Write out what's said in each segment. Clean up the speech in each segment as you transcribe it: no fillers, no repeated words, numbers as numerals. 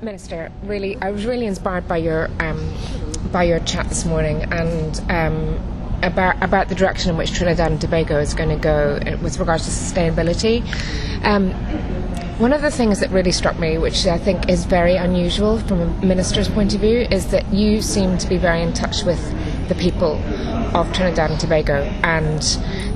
Minister, I was really inspired by your chat this morning, and about the direction in which Trinidad and Tobago is going to go with regards to sustainability. One of the things that really struck me, which I think is very unusual from a minister's point of view, is that you seem to be very in touch with the people of Trinidad and Tobago and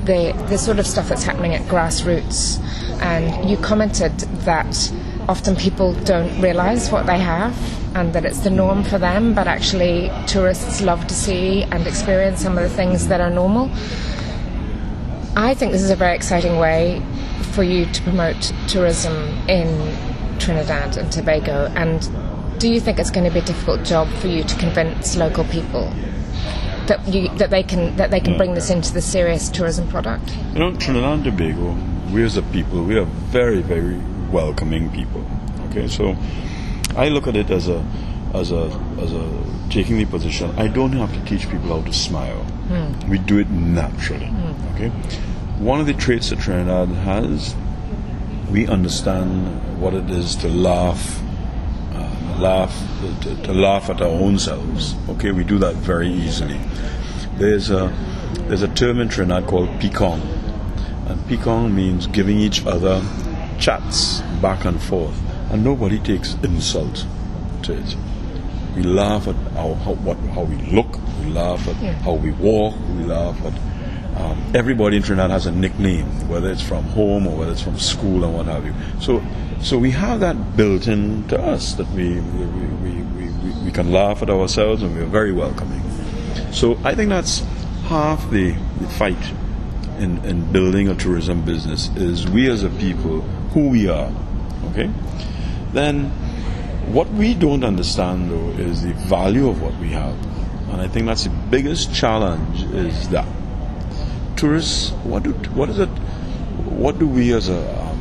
the sort of stuff that's happening at grassroots. And you commented that often people don't realise what they have and that it's the norm for them, but actually tourists love to see and experience some of the things that are normal. I think this is a very exciting way for you to promote tourism in Trinidad and Tobago, and do you think it's going to be a difficult job for you to convince local people that they can bring this into the serious tourism product? You know, Trinidad and Tobago, we as a people, we are very, very welcoming people. Okay, so I look at it as a taking the position. I don't have to teach people how to smile. We do it naturally. Okay, one of the traits that Trinidad has, we understand what it is to laugh at our own selves. Okay, we do that very easily. There's a term in Trinidad called picong, and picong means giving each other chats back and forth, and nobody takes insult to it. We laugh at how we look, we laugh at how we walk, we laugh at everybody in Trinidad has a nickname, whether it's from home or whether it's from school and what have you. So we have that built into us, that we can laugh at ourselves, and we are very welcoming. So I think that's half the fight in building a tourism business, is we as a people, who we are. Okay? Then what we don't understand, though, is the value of what we have. And I think that's the biggest challenge, is that tourists, what do we as a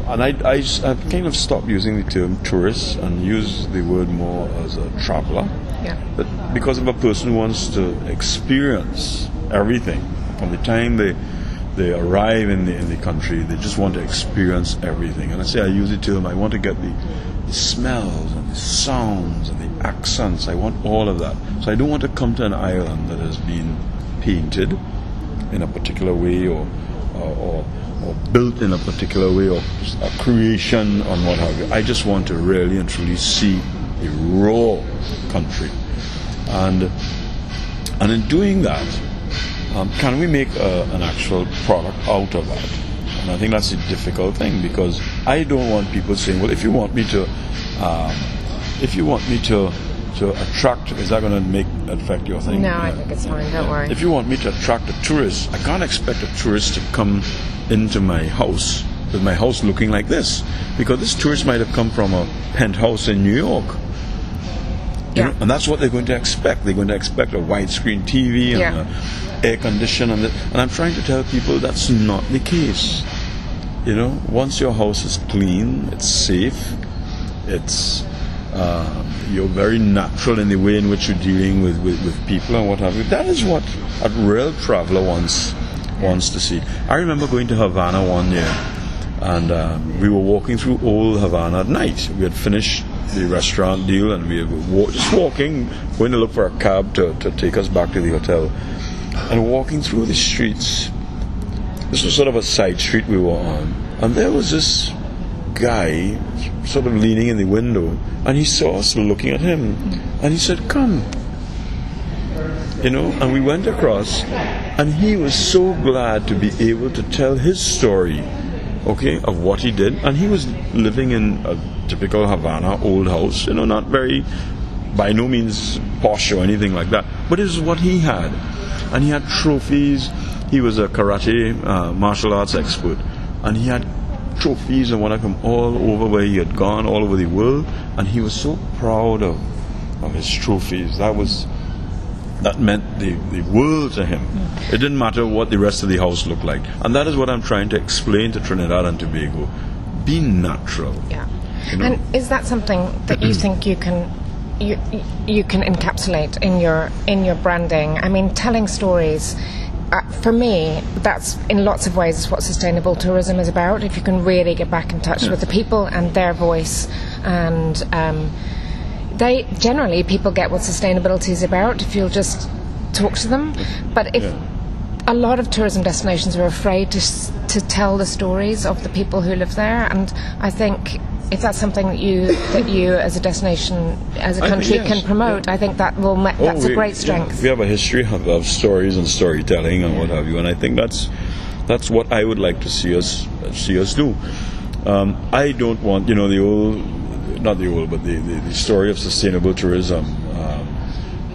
and I've kind of stopped using the term tourist and use the word more as a traveller. Yeah. But because of a person who wants to experience everything from the time they arrive in the country, they just want to experience everything. And I use the term, I want to get the smells and the sounds and the accents. I want all of that. So I don't want to come to an island that has been painted in a particular way or built in a particular way, or a creation and what have you. I just want to really and truly see a raw country. And in doing that, can we make an actual product out of that? And I think that's a difficult thing, because I don't want people saying, well, if you want me to attract, is that going to affect your thing? No, I think it's fine, don't worry. If you want me to attract a tourist, I can't expect a tourist to come into my house with my house looking like this, because this tourist might have come from a penthouse in New York. You know, and that's what they're going to expect. They're going to expect a widescreen TV and air conditioning, and I'm trying to tell people that's not the case. You know, once your house is clean, it's safe, it's you're very natural in the way in which you're dealing with people and what have you. That is what a real traveller wants to see. I remember going to Havana one year, and we were walking through old Havana at night. We had finished the restaurant deal, and we were just walking, going to look for a cab to take us back to the hotel. And walking through the streets, this was sort of a side street we were on, and there was this guy sort of leaning in the window, and he saw us looking at him, and he said, "Come." You know, and we went across, and he was so glad to be able to tell his story, okay, of what he did. And he was living in a typical Havana old house, you know, not very, by no means posh or anything like that, but it was what he had. And he had trophies. He was a karate martial arts expert, and he had trophies and whatnot from all over where he had gone, all over the world, and he was so proud of his trophies. That meant the world to him. It didn't matter what the rest of the house looked like. And that is what I'm trying to explain to Trinidad and Tobago. Be natural. Yeah. You know? And is that something that you think you can encapsulate in your branding? I mean, telling stories. For me, that's in lots of ways what sustainable tourism is about. If you can really get back in touch with the people and their voice, and they generally, people get what sustainability is about if you'll just talk to them. But if a lot of tourism destinations are afraid to tell the stories of the people who live there, and I think if that's something that you as a destination, as a country, can promote, I think that will that's a great strength. We have a history of stories and storytelling and what have you, and I think that's what I would like to see us do. I don't want, the story of sustainable tourism,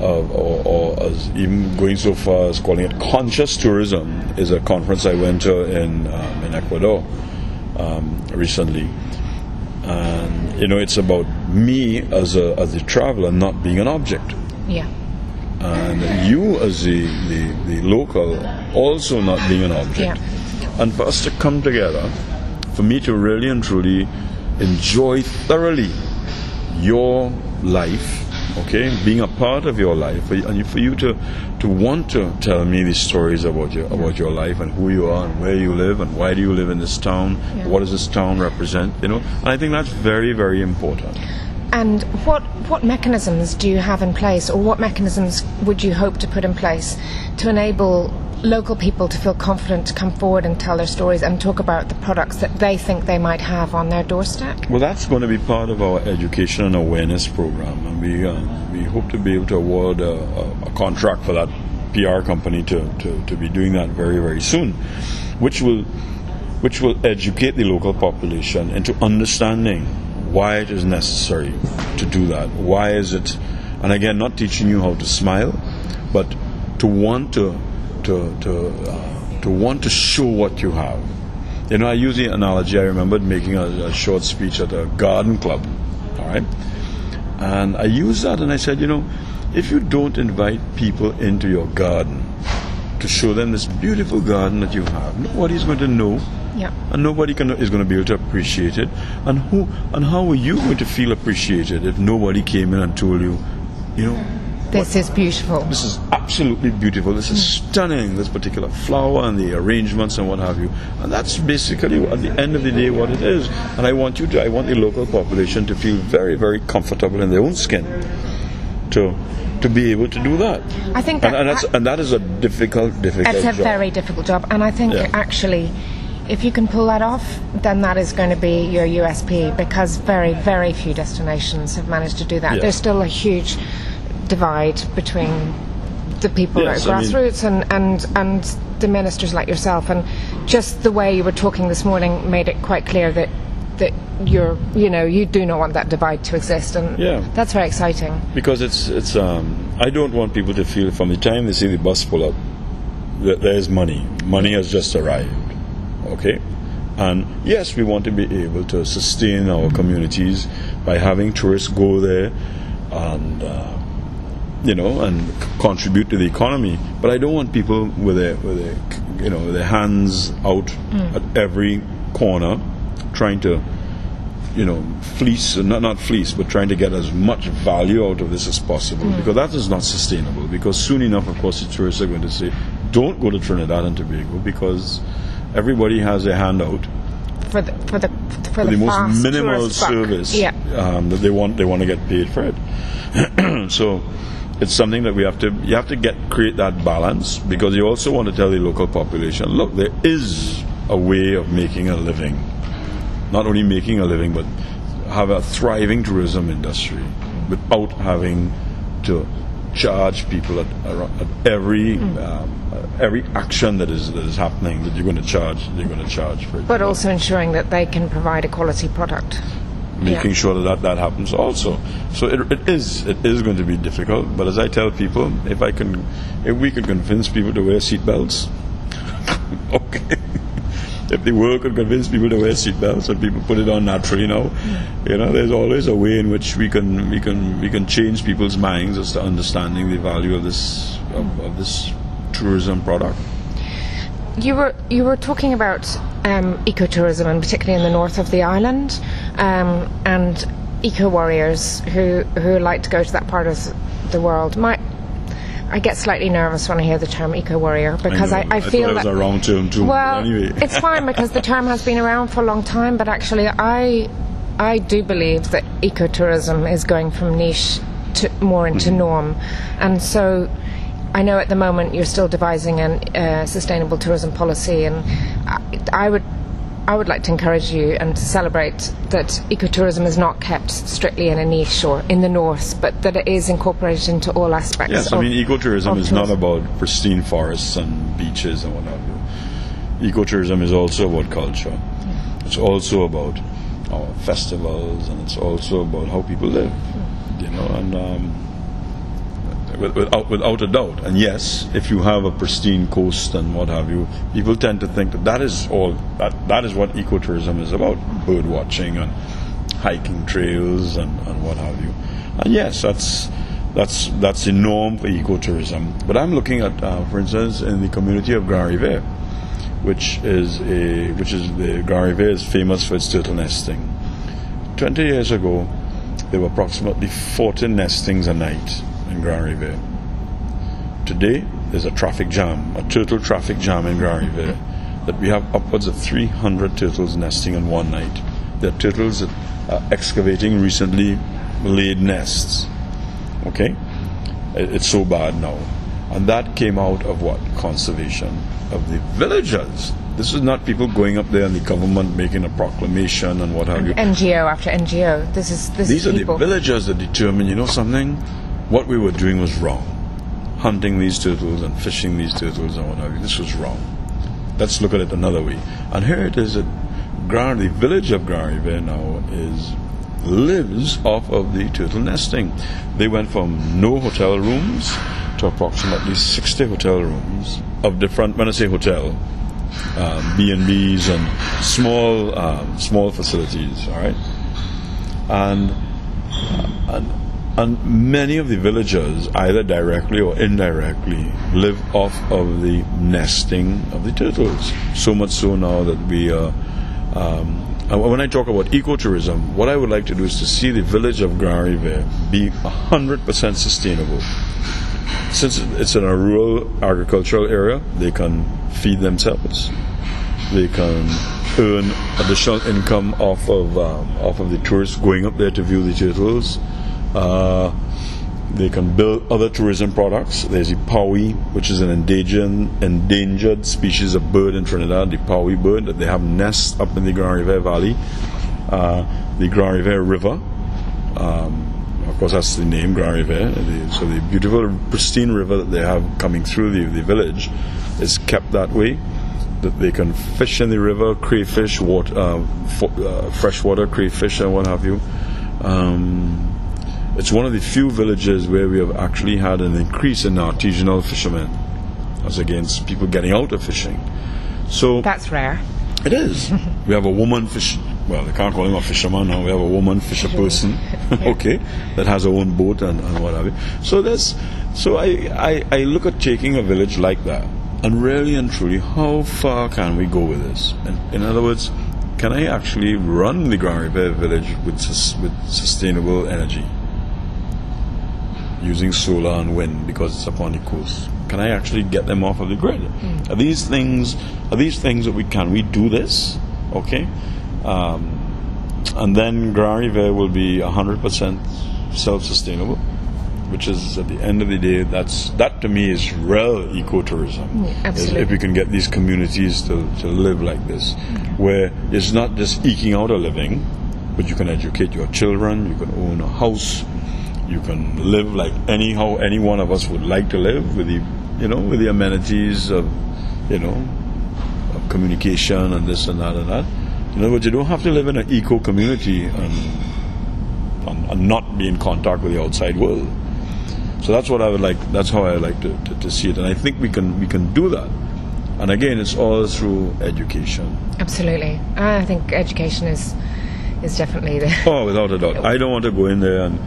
or as even going so far as calling it conscious tourism, is a conference I went to in Ecuador recently. And it's about me as a traveler not being an object. Yeah. And you as the local also not being an object. Yeah. And for us to come together, for me to really and truly enjoy thoroughly your life, okay, being a part of your life, and for you to want to tell me these stories about your life and who you are and where you live and why do you live in this town, what does this town represent, and I think that's very, very important. And what mechanisms do you have in place, or what mechanisms would you hope to put in place to enable local people to feel confident to come forward and tell their stories and talk about the products that they think they might have on their doorstep? Well, that's going to be part of our education and awareness program, and we hope to be able to award a contract for that PR company to be doing that very, very soon, which will educate the local population into understanding why it is necessary to do that. Why is it, and again, not teaching you how to smile, but to want to show what you have. I use the analogy, I remembered making a short speech at a garden club, all right? And I used that and I said, if you don't invite people into your garden to show them this beautiful garden that you have, nobody's going to know. Yeah. And nobody is going to be able to appreciate it. And how are you going to feel appreciated if nobody came in and told you, this is beautiful. This is absolutely beautiful. This is stunning, this particular flower and the arrangements and what have you. And that's basically, at the end of the day, what it is. And I want the local population to feel very, very comfortable in their own skin to be able to do that. I think that is a difficult it's a job. Very difficult job. And I think actually, if you can pull that off, then that is going to be your USP, because very, very few destinations have managed to do that. Yeah. There's still a huge divide between the people at grassroots and the ministers like yourself, and just the way you were talking this morning made it quite clear that you do not want that divide to exist, and that's very exciting. Because it's I don't want people to feel from the time they see the bus pull up that there's money has just arrived, okay? And yes, we want to be able to sustain our communities by having tourists go there and and contribute to the economy. But I don't want people with their hands out at every corner, trying to, fleece, not fleece, but trying to get as much value out of this as possible, because that is not sustainable. Because soon enough, of course, the tourists are going to say, don't go to Trinidad and Tobago, because everybody has their hand out for the most minimal service that they want to get paid for it. So it's something that you have to create that balance, because you also want to tell the local population, look, there is a way of making a living. Not only making a living, but have a thriving tourism industry without having to charge people at every action that is happening, that you're going to charge for it. But also ensuring that they can provide a quality product. Making sure that happens also. So it is going to be difficult, but as I tell people, if we could convince people to wear seatbelts, okay. If the world could convince people to wear seatbelts and people put it on naturally now, there's always a way in which we can change people's minds as to understanding the value of this tourism product. You were talking about ecotourism, and particularly in the north of the island, and eco warriors who like to go to that part of the world. I get slightly nervous when I hear the term eco-warrior, because I feel that... it was a wrong term too. Well, anyway. It's fine, because the term has been around for a long time, but actually I I do believe that ecotourism is going from niche to more into norm, and so I know at the moment you're still devising a sustainable tourism policy, and I would like to encourage you and to celebrate that ecotourism is not kept strictly in a niche or in the north, but that it is incorporated into all aspects. Yes, I mean, ecotourism is not about pristine forests and beaches and what have you. Ecotourism is also about culture. It's also about our festivals, and it's also about how people live, and without a doubt. And yes, if you have a pristine coast and what have you, people tend to think that is all that is what ecotourism is about: bird watching and hiking trails and what have you. And yes, that's the norm for ecotourism. But I'm looking at, for instance, in the community of Grand Riviere, which is the Grand Riviere is famous for its turtle nesting. 20 years ago, there were approximately 40 nestings a night in Grand Riviere. Today, there's a traffic jam, a turtle traffic jam in Grand Riviere, that we have upwards of 300 turtles nesting in one night. There are turtles that are excavating recently laid nests. Okay? It's so bad now. And that came out of what? Conservation of the villagers. This is not people going up there and the government making a proclamation and what have you. NGO after NGO. These are people. The villagers that determine, you know something? What we were doing was wrong. Hunting these turtles and fishing these turtles and what have you. This was wrong. Let's look at it another way. And here it is that the village of Grand Riviere now lives off of the turtle nesting. They went from no hotel rooms to approximately 60 hotel rooms of different, when I say hotel, B&Bs and small facilities, all right? And many of the villagers, either directly or indirectly, live off of the nesting of the turtles. So much so now that we are. When I talk about ecotourism, what I would like to do is to see the village of Grand Riviere be 100% sustainable. Since it's in a rural agricultural area, they can feed themselves. They can earn additional income off of the tourists going up there to view the turtles. They can build other tourism products. There's the Powie, which is an endangered species of bird in Trinidad, the Powie bird, that they have nests up in the Grand Riviere Valley. The Grand Riviere River, of course that's the name, Grand Riviere. So the beautiful, pristine river that they have coming through the village is kept that way, that they can fish in the river, crayfish, freshwater crayfish and what have you. It's one of the few villages where we have actually had an increase in artisanal fishermen as against people getting out of fishing. So that's rare. It is. We have a woman fish. Well, they can't call him a fisherman now. We have a woman fisher person, okay, that has her own boat and what have you. So I look at taking a village like that, and really and truly, how far can we go with this? In other words, can I actually run the Grand Riviere village with sustainable energy, using solar and wind because it's upon the coast? Can I actually get them off of the grid? Are these things that can we do this? Okay, and then Grand Riviere will be 100% self-sustainable, which is, at the end of the day, that to me is real ecotourism. Absolutely. If we can get these communities to live like this, where it's not just eking out a living, but you can educate your children, you can own a house, you can live like any one of us would like to live, with the amenities of communication and this and that and that. In other words, you don't have to live in an eco community and not be in contact with the outside world. So that's what I would like. That's how I like to see it, and I think we can do that. And again, it's all through education. Absolutely, I think education is definitely there. Oh, without a doubt. I don't want to go in there and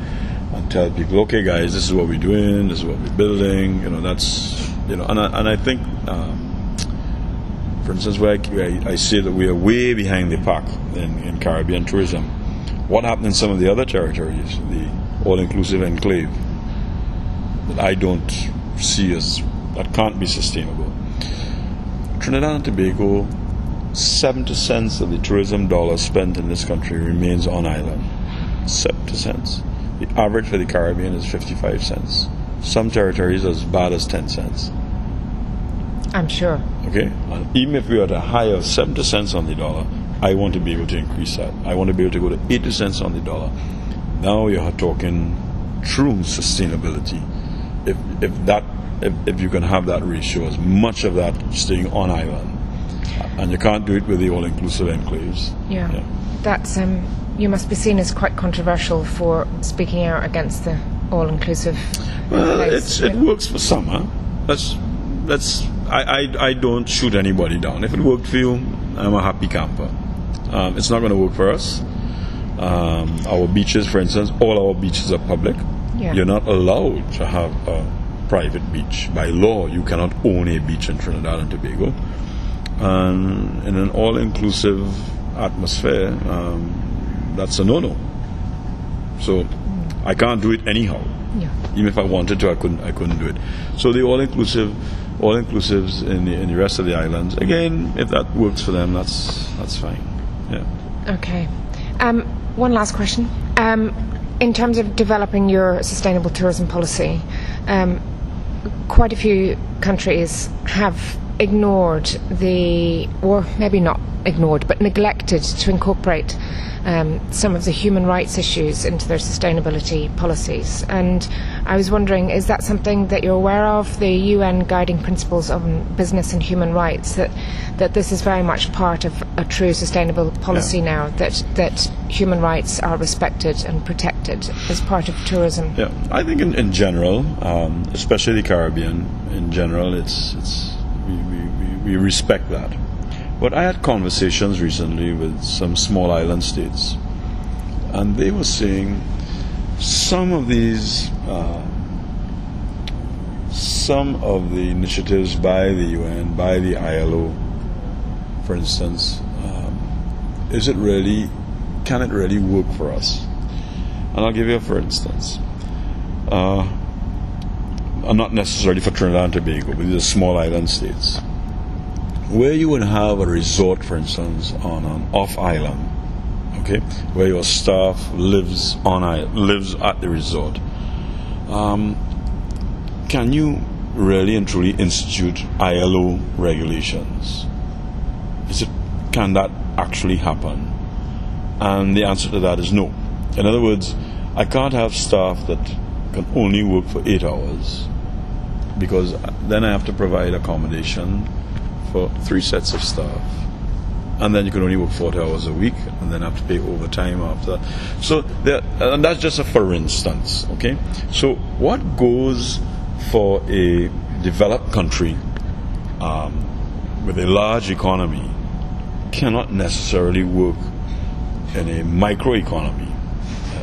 tell people, okay, guys, this is what we're doing, this is what we're building. And I think, for instance, where I say that we are way behind the pack in Caribbean tourism. What happened in some of the other territories, the all-inclusive enclave, that I don't see that can't be sustainable. Trinidad and Tobago 70 cents of the tourism dollar spent in this country remains on island. 70 cents. The average for the Caribbean is 55 cents. Some territories as bad as 10 cents. I'm sure. Okay? And even if we are at a high of 70 cents on the dollar, I want to be able to increase that. I want to be able to go to 80 cents on the dollar. Now you're talking true sustainability. If you can have that ratio, as much of that staying on island, and you can't do it with the all-inclusive enclaves. Yeah. That's you must be seen as quite controversial for speaking out against the all-inclusive. Well, it works for some. Huh? I don't shoot anybody down. If it worked for you, I'm a happy camper. It's not going to work for us. Our beaches, for instance, all our beaches are public. Yeah. You're not allowed to have a private beach. By law, you cannot own a beach in Trinidad and Tobago. And in an all-inclusive atmosphere, that's a no-no. So I can't do it anyhow. Yeah. Even if I wanted to, I couldn't do it. So the all-inclusives in the rest of the islands, again, if that works for them, that's fine. Yeah. Okay. One last question. In terms of developing your sustainable tourism policy, quite a few countries have ignored or maybe not ignored, but neglected to incorporate some of the human rights issues into their sustainability policies. And I was wondering, is that something that you're aware of, the UN guiding principles on business and human rights, that this is very much part of a true sustainable policy now, that human rights are respected and protected as part of tourism? Yeah, I think in general, especially the Caribbean, in general, we respect that. But I had conversations recently with some small island states, and they were saying some of the initiatives by the UN, by the ILO, for instance, can it really work for us? And I'll give you a for instance. And not necessarily for Trinidad and Tobago, but these are small island states, where you would have a resort, for instance, on an off-island, okay, where your staff lives at the resort. Can you really and truly institute ILO regulations? Can that actually happen? And the answer to that is no. In other words, I can't have staff that can only work for 8 hours, because then I have to provide accommodation for 3 sets of staff, and then you can only work 40 hours a week, and then have to pay overtime after. So, and that's just a for instance, okay? So, what goes for a developed country with a large economy cannot necessarily work in a microeconomy,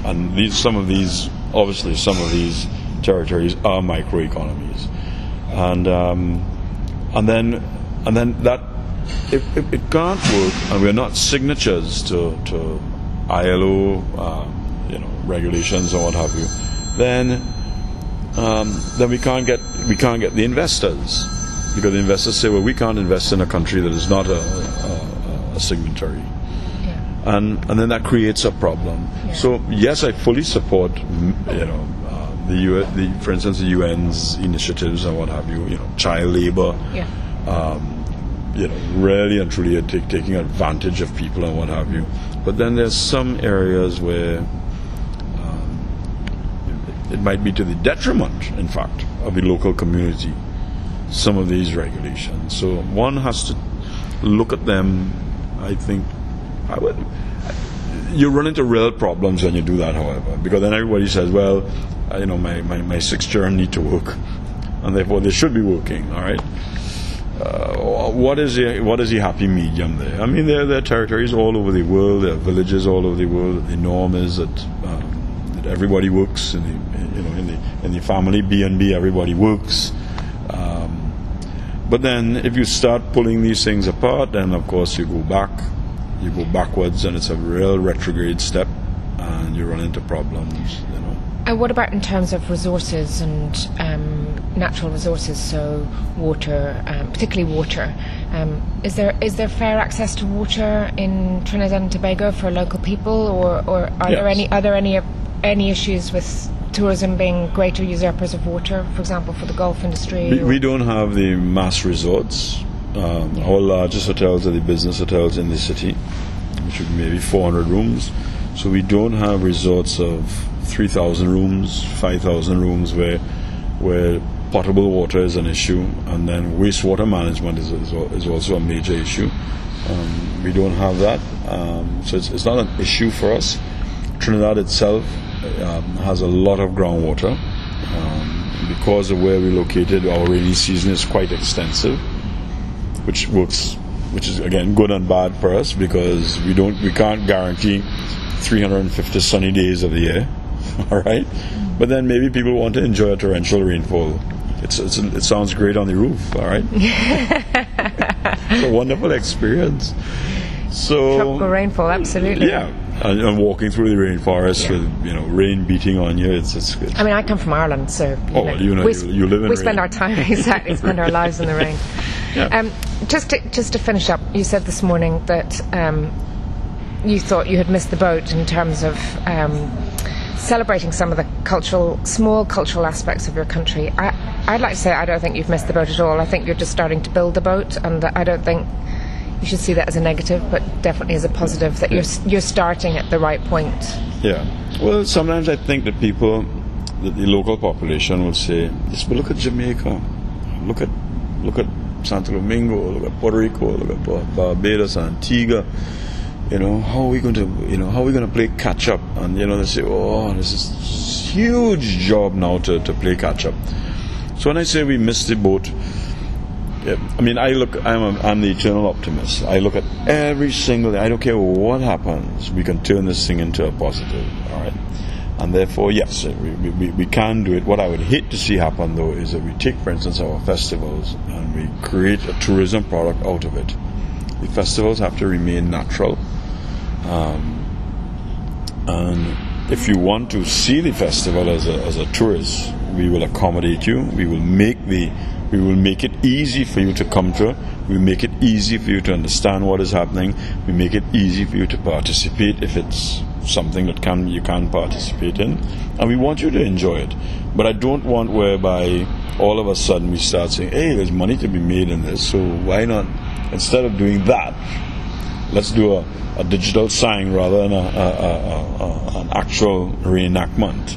and some of these territories are microeconomies, and then that if it can't work, and we're not signatories to ILO regulations or what have you, then we can't get the investors, because the investors say, well, we can't invest in a country that is not a signatory. Yeah. And then that creates a problem. Yeah. So yes, I fully support for instance, the UN's initiatives and what have you, child labor, really and truly taking advantage of people and what have you. But then there's some areas where it might be to the detriment, in fact, of the local community, some of these regulations. So one has to look at them. I think you run into real problems when you do that, however, because then everybody says, well, my 6 children need to work, and therefore they should be working. All right. What is the happy medium there? I mean, there are territories all over the world. There are villages all over the world. The norm is that everybody works in the family B&B. Everybody works. But then, if you start pulling these things apart, then of course you go backwards, and it's a real retrograde step, and you run into problems. And what about in terms of resources and natural resources, so water, particularly water. Is there fair access to water in Trinidad and Tobago for local people, or are there any issues with tourism being greater usurpers of water, for example, for the golf industry? We don't have the mass resorts. Our largest hotels are the business hotels in the city, which would be maybe 400 rooms. So we don't have resorts of 3,000 rooms, 5,000 rooms where potable water is an issue, and then wastewater management is also a major issue. We don't have that, so it's not an issue for us. Trinidad itself has a lot of groundwater. Because of where we're located, our rainy season is quite extensive, which is again good and bad for us, because we can't guarantee 350 sunny days of the year. All right, but then maybe people want to enjoy a torrential rainfall. It sounds great on the roof. All right, it's a wonderful experience. So tropical rainfall, absolutely. Yeah, and walking through the rainforest with rain beating on you, it's good. I mean, I come from Ireland, so you live in we spend our time spend our lives in the rain. Yeah. Just to finish up, you said this morning that you thought you had missed the boat in terms of celebrating some of the small cultural aspects of your country. I'd like to say I don't think you've missed the boat at all. I think you're just starting to build the boat, and I don't think you should see that as a negative, but definitely as a positive, that you're starting at the right point. Yeah. Well, sometimes I think that the local population will say, but look at Jamaica, look at Santo Domingo, look at Puerto Rico, look at Barbados, Antigua. How are we going to play catch up? And they say, this is a huge job now to play catch up. So when I say we missed the boat, I mean, I'm the eternal optimist. I look at every single day. I don't care what happens. We can turn this thing into a positive. All right. And therefore, yes, we can do it. What I would hate to see happen, though, is that we take, for instance, our festivals and we create a tourism product out of it. The festivals have to remain natural. And if you want to see the festival as a tourist, we will accommodate you. We will make it easy for you to come to. We make it easy for you to understand what is happening. We make it easy for you to participate if it's something that you can participate in. And we want you to enjoy it. But I don't want whereby all of a sudden we start saying, hey, there's money to be made in this, so why not, instead of doing that, let's do a digital sign rather than an actual reenactment,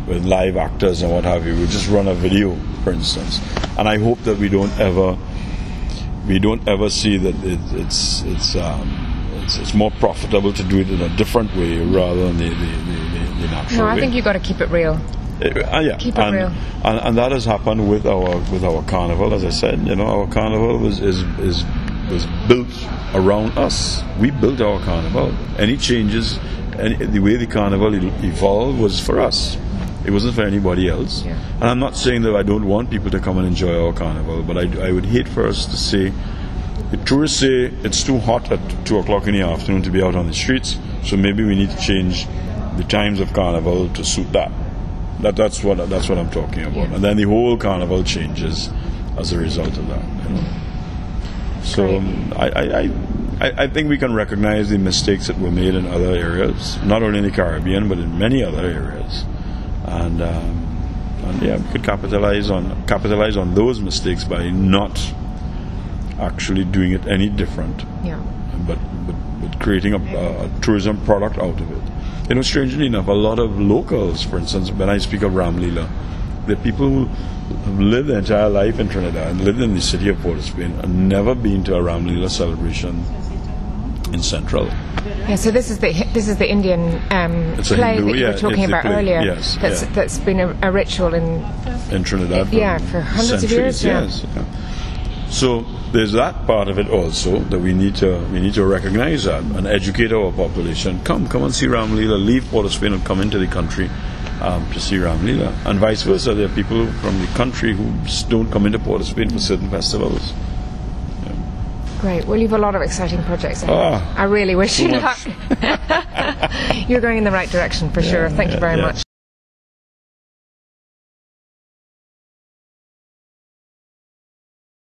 with live actors and what have you. We'll just run a video, for instance. And I hope that we don't ever see that it's more profitable to do it in a different way rather than the natural way. No, I think you've got to keep it real. Yeah. Keep it real. And that has happened with our carnival. As I said, our carnival was built around us. We built our carnival. Any changes, the way the carnival evolved was for us. It wasn't for anybody else. Yeah. And I'm not saying that I don't want people to come and enjoy our carnival, but I would hate for us to say, the tourists say it's too hot at 2 o'clock in the afternoon to be out on the streets, so maybe we need to change the times of carnival to suit that. That's what I'm talking about. Yeah. And then the whole carnival changes as a result of that. So I think we can recognize the mistakes that were made in other areas, not only in the Caribbean, but in many other areas. And we could capitalize on those mistakes by not actually doing it any different. Yeah. But creating a tourism product out of it. Strangely enough, a lot of locals, for instance, when I speak of Ramlila, the people who have lived their entire life in Trinidad and lived in the city of Port of Spain and never been to a Ramlila celebration in Central. Yeah, so this is the Indian play that you were talking about earlier. Yes, that's been a ritual in Trinidad. For hundreds of years. Yes. Yeah. So there's that part of it also that we need to recognize that and educate our population. Come and see Ramlila. Leave Port of Spain and come into the country to see Ramlila, and vice versa. There are people from the country who don't come into Port of Spain for certain festivals. Great. Well, you have a lot of exciting projects ahead. I really wish you luck. You're going in the right direction for sure. Thank you very much.